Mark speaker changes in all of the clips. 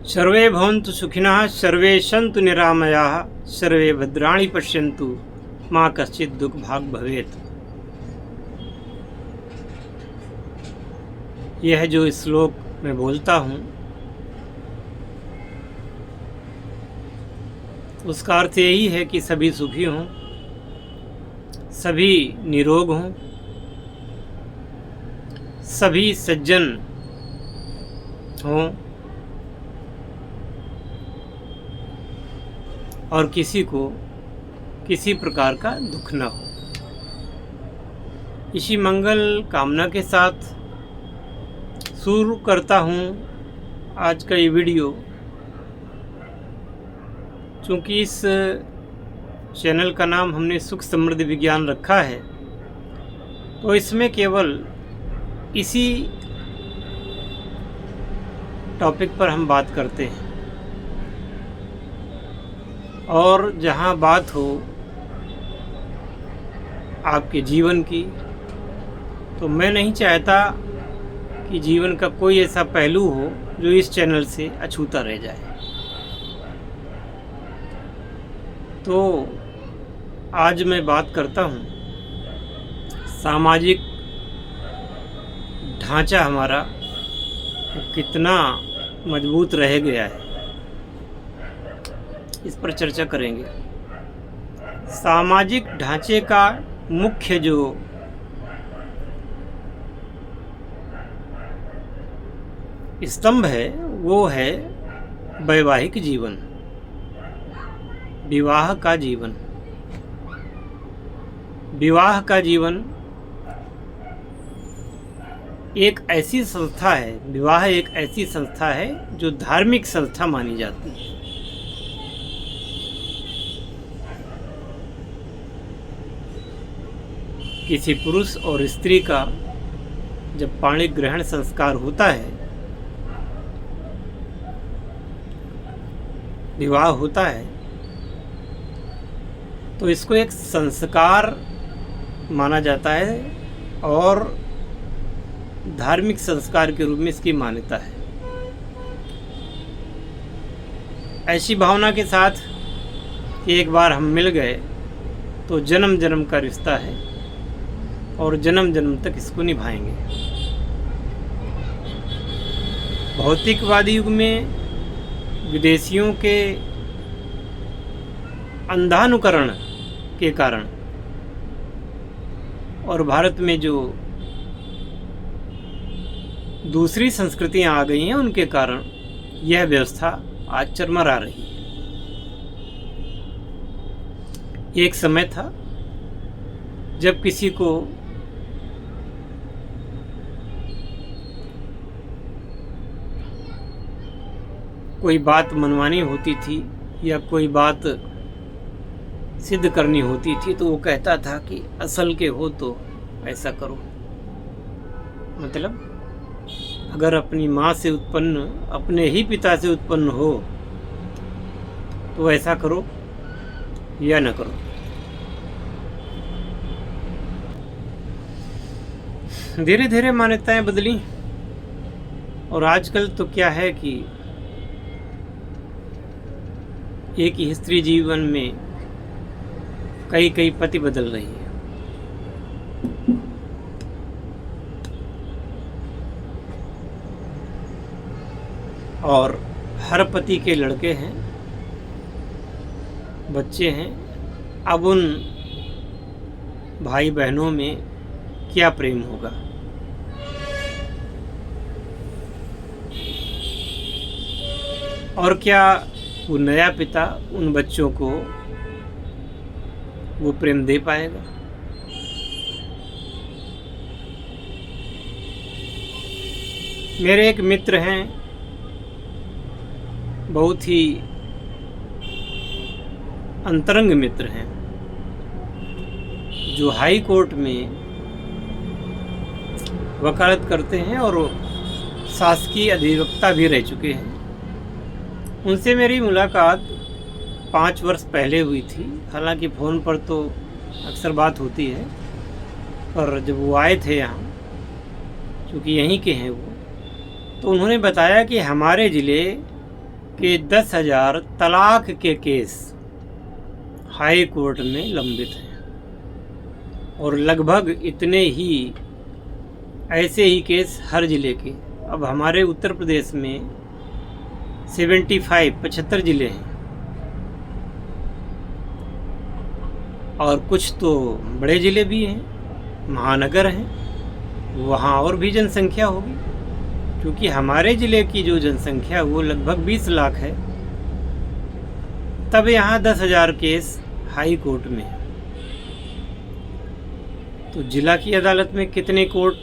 Speaker 1: सर्वे भवन्तु सुखिनः सर्वे सन्तु निरामयाः सर्वे भद्राणि पश्यन्तु माँ कश्चित् दुःखभाग् भवेत्। यह जो श्लोक मैं बोलता हूँ उसका अर्थ यही है कि सभी सुखी हों, सभी निरोग हों, सभी सज्जन हों और किसी को किसी प्रकार का दुख न हो। इसी मंगल कामना के साथ शुरू करता हूँ आज का ये वीडियो। चूँकि इस चैनल का नाम हमने सुख समृद्धि विज्ञान रखा है, तो इसमें केवल इसी टॉपिक पर हम बात करते हैं। और जहाँ बात हो आपके जीवन की, तो मैं नहीं चाहता कि जीवन का कोई ऐसा पहलू हो जो इस चैनल से अछूता रह जाए। तो आज मैं बात करता हूँ सामाजिक ढांचा हमारा कितना मजबूत रह गया है, इस पर चर्चा करेंगे। सामाजिक ढांचे का मुख्य जो स्तंभ है वो है वैवाहिक जीवन, विवाह का जीवन। विवाह का जीवन एक ऐसी संस्था है, विवाह एक ऐसी संस्था है जो धार्मिक संस्था मानी जाती है। किसी पुरुष और स्त्री का जब पाणी ग्रहण संस्कार होता है, विवाह होता है, तो इसको एक संस्कार माना जाता है और धार्मिक संस्कार के रूप में इसकी मान्यता है। ऐसी भावना के साथ कि एक बार हम मिल गए तो जन्म जन्म का रिश्ता है और जन्म जन्म तक इसको निभाएंगे। भौतिकवादी युग में विदेशियों के अंधानुकरण के कारण और भारत में जो दूसरी संस्कृतियां आ गई हैं उनके कारण यह व्यवस्था आज चरमरा रही है। एक समय था जब किसी को कोई बात मनवानी होती थी या कोई बात सिद्ध करनी होती थी तो वो कहता था कि असल के हो तो ऐसा करो। मतलब अगर अपनी माँ से उत्पन्न, अपने ही पिता से उत्पन्न हो तो ऐसा करो या न करो। धीरे धीरे मान्यताएं बदली और आजकल तो क्या है कि एक ही स्त्री जीवन में कई कई पति बदल रही है। और हर पति के लड़के हैं, बच्चे हैं। अब उन भाई बहनों में क्या प्रेम होगा? और क्या वो नया पिता उन बच्चों को वो प्रेम दे पाएगा? मेरे एक मित्र हैं, बहुत ही अंतरंग मित्र हैं, जो हाई कोर्ट में वकालत करते हैं और शासकीय अधिवक्ता भी रह चुके हैं। उनसे मेरी मुलाकात 5 वर्ष पहले हुई थी। हालांकि फ़ोन पर तो अक्सर बात होती है, पर जब वो आए थे यहाँ, चूँकि यहीं के हैं वो, तो उन्होंने बताया कि हमारे ज़िले कि 10,000 तलाक के केस हाई कोर्ट में लंबित हैं और लगभग इतने ही ऐसे ही केस हर ज़िले के। अब हमारे उत्तर प्रदेश में 75 ज़िले हैं और कुछ तो बड़े ज़िले भी हैं, महानगर हैं, वहाँ और भी जनसंख्या होगी, क्योंकि हमारे ज़िले की जो जनसंख्या वो लगभग 20 लाख है। तब यहाँ 10,000 केस हाई कोर्ट में है, तो जिला की अदालत में कितने कोर्ट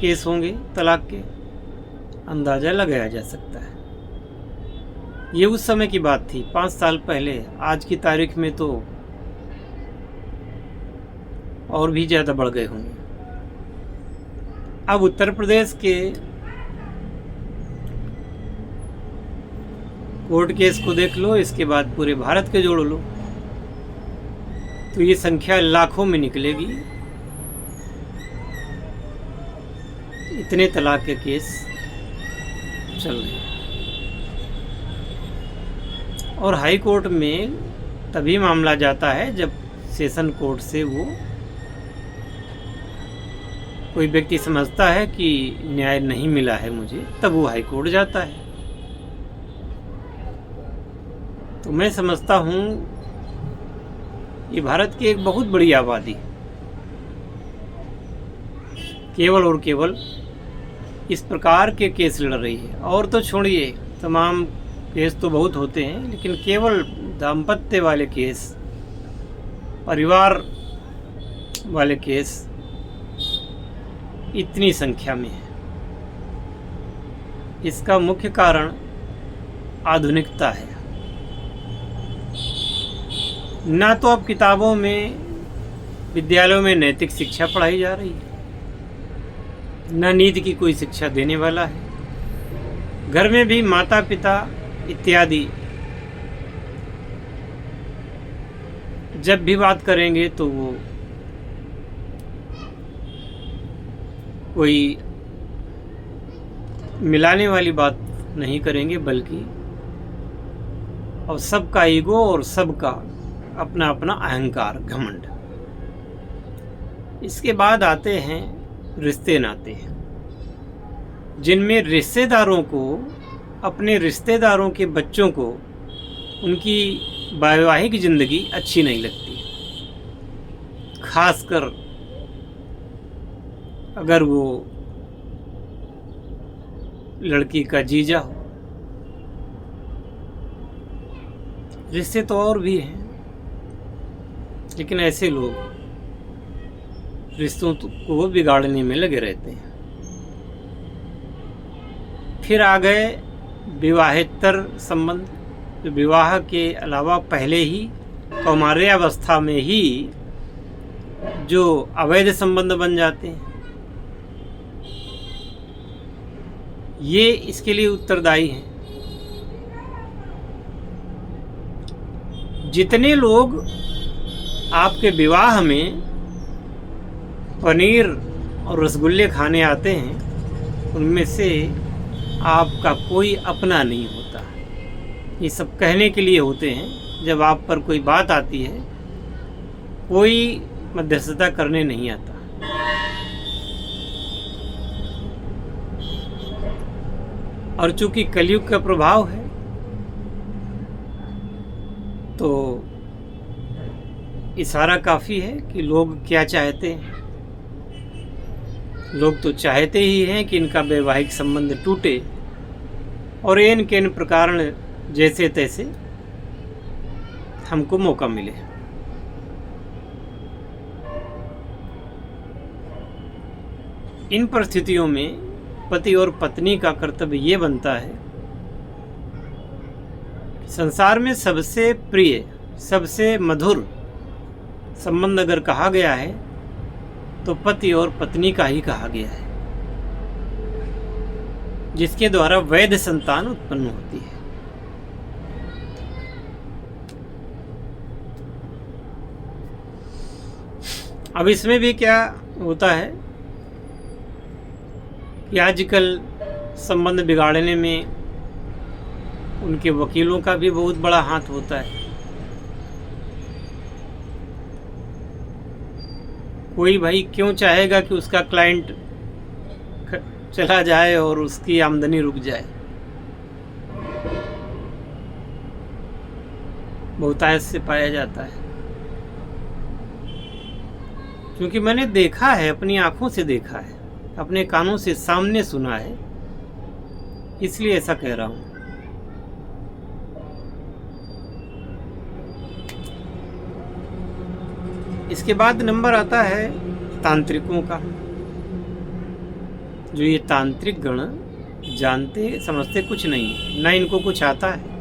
Speaker 1: केस होंगे तलाक के, अंदाज़ा लगाया जा सकता है। ये उस समय की बात थी, 5 साल पहले। आज की तारीख में तो और भी ज़्यादा बढ़ गए होंगे। अब उत्तर प्रदेश के कोर्ट केस को देख लो, इसके बाद पूरे भारत के जोड़ लो, तो ये संख्या लाखों में निकलेगी। इतने तलाक के केस चल रहे हैं। और हाई कोर्ट में तभी मामला जाता है जब सेशन कोर्ट से वो कोई व्यक्ति समझता है कि न्याय नहीं मिला है मुझे, तब वो हाई कोर्ट जाता है। तो मैं समझता हूँ ये भारत की एक बहुत बड़ी आबादी केवल और केवल इस प्रकार के केस लड़ रही है। और तो छोड़िए, तमाम केस तो बहुत होते हैं, लेकिन केवल दाम्पत्य वाले केस, परिवार वाले केस इतनी संख्या में है। इसका मुख्य कारण आधुनिकता है। ना तो अब किताबों में, विद्यालयों में नैतिक शिक्षा पढ़ाई जा रही है, न नीति की कोई शिक्षा देने वाला है। घर में भी माता पिता इत्यादि जब भी बात करेंगे तो वो कोई मिलाने वाली बात नहीं करेंगे, बल्कि और सबका ईगो और सबका अपना अपना अहंकार, घमंड। इसके बाद आते हैं रिश्ते नाते, जिनमें रिश्तेदारों को, अपने रिश्तेदारों के बच्चों को उनकी वैवाहिक ज़िंदगी अच्छी नहीं लगती, खासकर अगर वो लड़की का जीजा हो। रिश्ते तो और भी हैं, लेकिन ऐसे लोग रिश्तों को बिगाड़ने में लगे रहते हैं। फिर आ गए विवाहेतर संबंध, जो विवाह के अलावा पहले ही कौमार्यावस्था में ही जो अवैध संबंध बन जाते हैं। ये इसके लिए उत्तरदायी हैं। जितने लोग आपके विवाह में पनीर और रसगुल्ले खाने आते हैं, उनमें से आपका कोई अपना नहीं होता। ये सब कहने के लिए होते हैं। जब आप पर कोई बात आती है, कोई मध्यस्थता करने नहीं आता। और चूंकि कलयुग का प्रभाव है, तो इशारा काफ़ी है कि लोग क्या चाहते हैं। लोग तो चाहते ही हैं कि इनका वैवाहिक संबंध टूटे और इन के इन प्रकार जैसे तैसे हमको मौका मिले। इन परिस्थितियों में पति और पत्नी का कर्तव्य ये बनता है, संसार में सबसे प्रिय, सबसे मधुर संबंध अगर कहा गया है तो पति और पत्नी का ही कहा गया है, जिसके द्वारा वैध संतान उत्पन्न होती है। अब इसमें भी क्या होता है कि आजकल संबंध बिगाड़ने में उनके वकीलों का भी बहुत बड़ा हाथ होता है। कोई भाई क्यों चाहेगा कि उसका क्लाइंट चला जाए और उसकी आमदनी रुक जाए। बहुतायत से पाया जाता है, क्योंकि मैंने देखा है, अपनी आंखों से देखा है, अपने कानों से सामने सुना है, इसलिए ऐसा कह रहा हूं। इसके बाद नंबर आता है तांत्रिकों का। जो ये तांत्रिक गण जानते समझते कुछ नहीं, ना इनको कुछ आता है,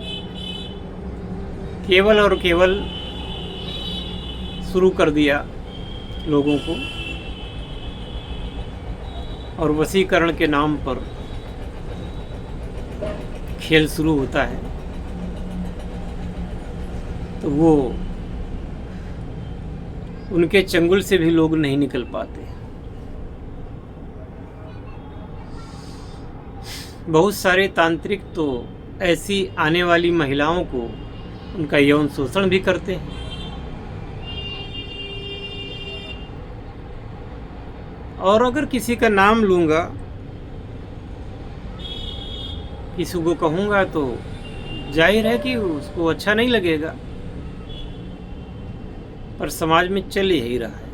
Speaker 1: केवल और केवल शुरू कर दिया लोगों को, और वशीकरण के नाम पर खेल शुरू होता है। तो वो उनके चंगुल से भी लोग नहीं निकल पाते। बहुत सारे तांत्रिक तो ऐसी आने वाली महिलाओं को उनका यौन शोषण भी करते हैं। और अगर किसी का नाम लूँगा, किसी को कहूँगा, तो जाहिर है कि उसको अच्छा नहीं लगेगा, पर समाज में चल यही रहा है।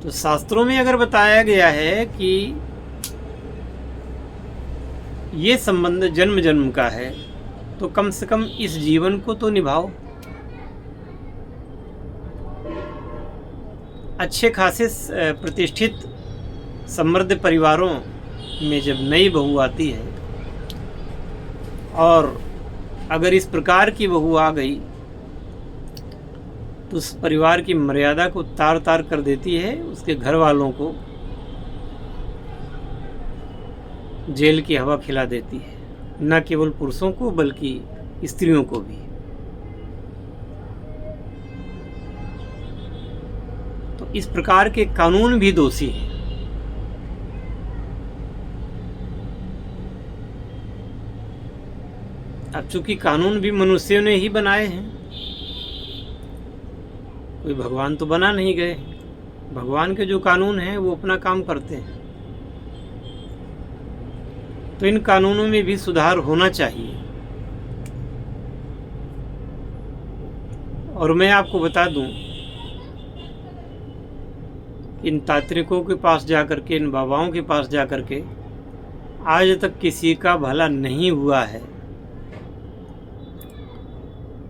Speaker 1: तो शास्त्रों में अगर बताया गया है कि ये संबंध जन्म जन्म का है, तो कम से कम इस जीवन को तो निभाओ। अच्छे खासे प्रतिष्ठित समृद्ध परिवारों में जब नई बहू आती है, और अगर इस प्रकार की बहू आ गई, तो उस परिवार की मर्यादा को तार तार कर देती है, उसके घर वालों को जेल की हवा खिला देती है, न केवल पुरुषों को बल्कि स्त्रियों को भी। तो इस प्रकार के कानून भी दोषी हैं। अब चूंकि कानून भी मनुष्यों ने ही बनाए हैं, कोई भगवान तो बना नहीं गए। भगवान के जो कानून हैं वो अपना काम करते हैं। तो इन कानूनों में भी सुधार होना चाहिए। और मैं आपको बता दूं, इन तांत्रिकों के पास जाकर के, इन बाबाओं के पास जाकर के आज तक किसी का भला नहीं हुआ है।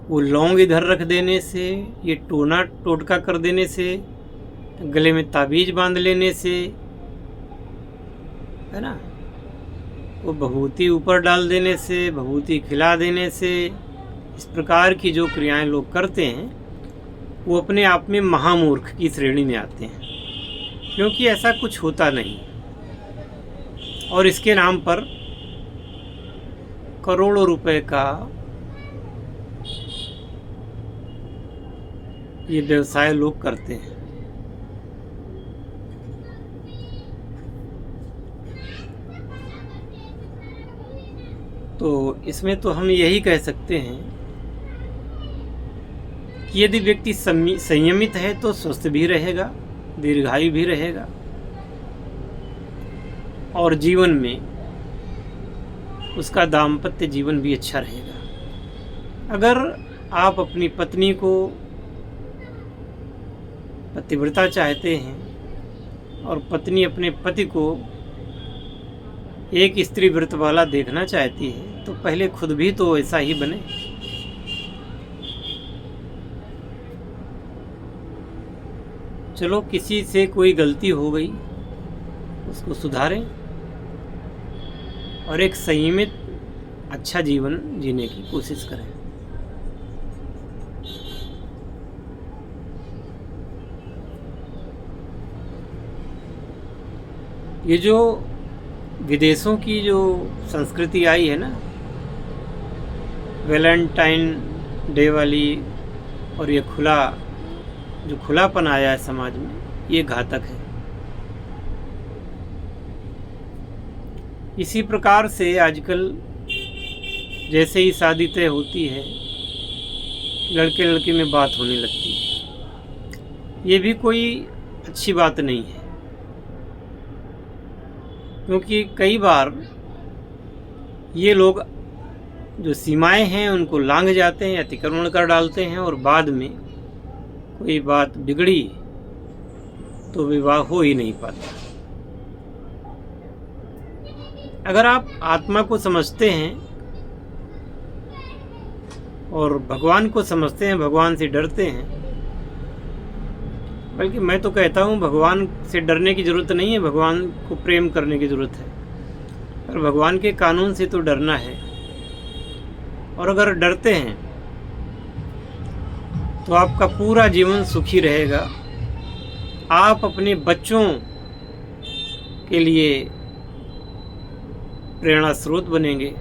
Speaker 1: वो लौंग इधर रख देने से, ये टोना टोटका कर देने से, गले में ताबीज बांध लेने से, है ना, वो भभूति ऊपर डाल देने से, भभूति खिला देने से, इस प्रकार की जो क्रियाएं लोग करते हैं, वो अपने आप में महामूर्ख की श्रेणी में आते हैं, क्योंकि ऐसा कुछ होता नहीं। और इसके नाम पर करोड़ों रुपए का ये व्यवसाय लोग करते हैं। तो इसमें तो हम यही कह सकते हैं कि यदि व्यक्ति संयमित है तो स्वस्थ भी रहेगा, दीर्घायु भी रहेगा, और जीवन में उसका दाम्पत्य जीवन भी अच्छा रहेगा। अगर आप अपनी पत्नी को पतिव्रता चाहते हैं और पत्नी अपने पति को एक स्त्री व्रत वाला देखना चाहती है, तो पहले खुद भी तो ऐसा ही बने। चलो, किसी से कोई गलती हो गई, उसको सुधारें और एक संयमित अच्छा जीवन जीने की कोशिश करें। ये जो विदेशों की जो संस्कृति आई है ना, वैलेंटाइन डे वाली, और ये खुलापन आया है समाज में, ये घातक है। इसी प्रकार से आजकल जैसे ही शादी तय होती है, लड़के लड़की में बात होने लगती है। ये भी कोई अच्छी बात नहीं है, क्योंकि कई बार ये लोग जो सीमाएं हैं उनको लांघ जाते हैं, अतिक्रमण कर डालते हैं, और बाद में कोई बात बिगड़ी तो विवाह हो ही नहीं पाता। अगर आप आत्मा को समझते हैं और भगवान को समझते हैं, भगवान से डरते हैं, बल्कि मैं तो कहता हूँ भगवान से डरने की ज़रूरत नहीं है, भगवान को प्रेम करने की ज़रूरत है। पर भगवान के कानून से तो डरना है, और अगर डरते हैं तो आपका पूरा जीवन सुखी रहेगा। आप अपने बच्चों के लिए प्रेरणा स्रोत बनेंगे।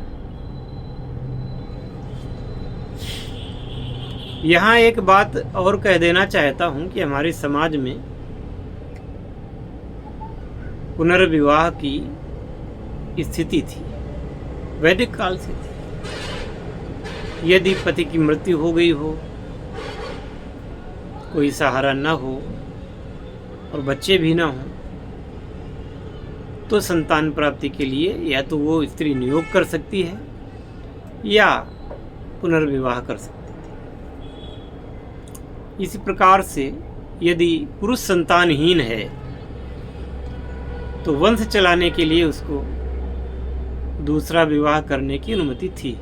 Speaker 1: यहाँ एक बात और कह देना चाहता हूँ कि हमारे समाज में पुनर्विवाह की स्थिति थी, वैदिक काल से थी। यदि पति की मृत्यु हो गई हो, कोई सहारा न हो और बच्चे भी ना हो, तो संतान प्राप्ति के लिए या तो वो स्त्री नियोग कर सकती है या पुनर्विवाह कर सकती है। इसी प्रकार से यदि पुरुष संतानहीन है तो वंश चलाने के लिए उसको दूसरा विवाह करने की अनुमति थी।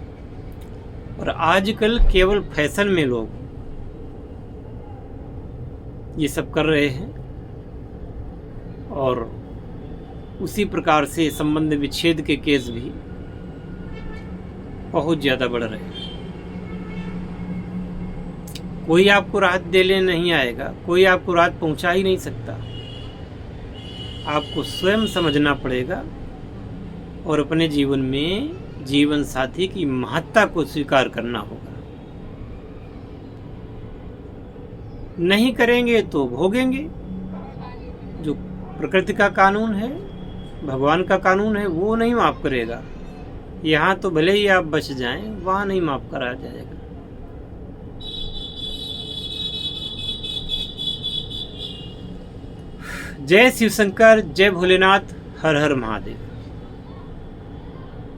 Speaker 1: और आजकल केवल फैशन में लोग ये सब कर रहे हैं, और उसी प्रकार से संबंध विच्छेद के केस भी बहुत ज़्यादा बढ़ रहे हैं। कोई आपको राहत देने नहीं आएगा, कोई आपको राहत पहुंचा ही नहीं सकता। आपको स्वयं समझना पड़ेगा और अपने जीवन में जीवन साथी की महत्ता को स्वीकार करना होगा। नहीं करेंगे तो भोगेंगे। जो प्रकृति का कानून है, भगवान का कानून है, वो नहीं माफ करेगा। यहाँ तो भले ही आप बच जाएं, वहाँ नहीं माफ करा जाएगा। जय शिव शंकर, जय भोलेनाथ, हर हर महादेव।